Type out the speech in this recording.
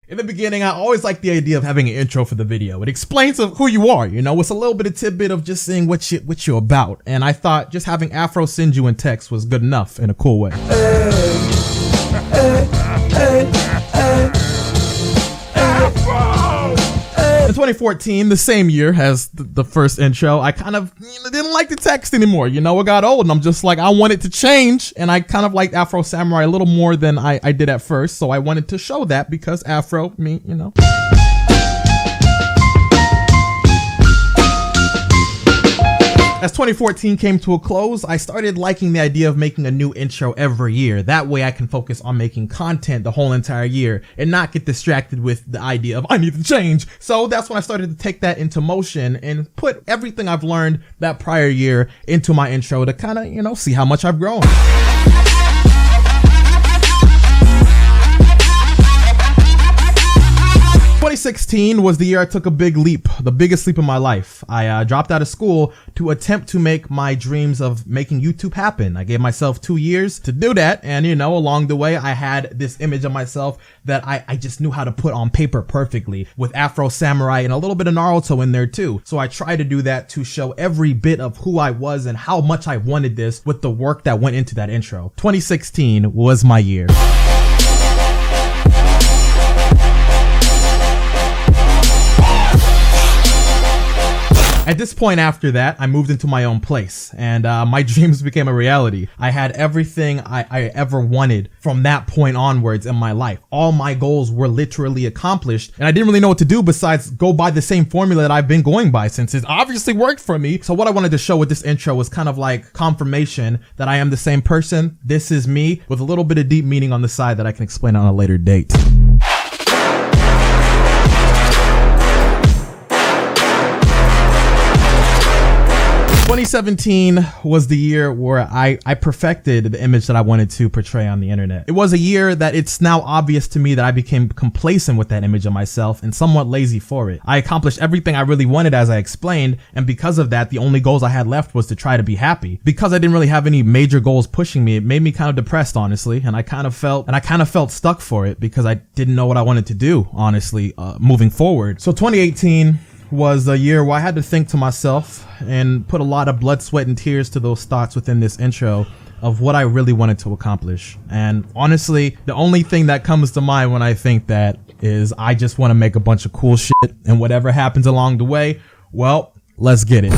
In the beginning, I always liked the idea of having an intro for the video. It explains who you are, you know, it's a little bit of tidbit of just saying what you're about. And I thought just having AfroSenju's in text was good enough in a cool way. In 2014, the same year as the first intro, I kind of didn't like the text anymore. You know, it got old and I'm just like, I want it to change. And I kind of liked Afro Samurai a little more than I did at first. So I wanted to show that because Afro, me, you know. As 2014 came to a close, I started liking the idea of making a new intro every year. That way I can focus on making content the whole entire year and not get distracted with the idea of I need to change. So that's when I started to take that into motion and put everything I've learned that prior year into my intro to kind of, you know, see how much I've grown. 2016 was the year I took a big leap, the biggest leap in my life. I dropped out of school to attempt to make my dreams of making YouTube happen. I gave myself 2 years to do that. And, you know, along the way, I had this image of myself that I just knew how to put on paper perfectly with Afro Samurai and a little bit of Naruto in there too. So I tried to do that to show every bit of who I was and how much I wanted this with the work that went into that intro. 2016 was my year. At this point after that, I moved into my own place and my dreams became a reality. I had everything I ever wanted from that point onwards in my life. All my goals were literally accomplished and I didn't really know what to do besides go by the same formula that I've been going by since it obviously worked for me. So what I wanted to show with this intro was kind of like confirmation that I am the same person. This is me with a little bit of deep meaning on the side that I can explain on a later date. 2017 was the year where I perfected the image that I wanted to portray on the internet. It was a year that it's now obvious to me that I became complacent with that image of myself and somewhat lazy for it. I accomplished everything I really wanted as I explained, and because of that, the only goals I had left was to try to be happy. Because I didn't really have any major goals pushing me, it made me kind of depressed, honestly, and I kind of felt stuck for it because I didn't know what I wanted to do, honestly, moving forward. So 2018 was a year where I had to think to myself and put a lot of blood, sweat, and tears to those thoughts within this intro of what I really wanted to accomplish. And honestly, the only thing that comes to mind when I think that is I just want to make a bunch of cool shit, and whatever happens along the way, well, let's get it.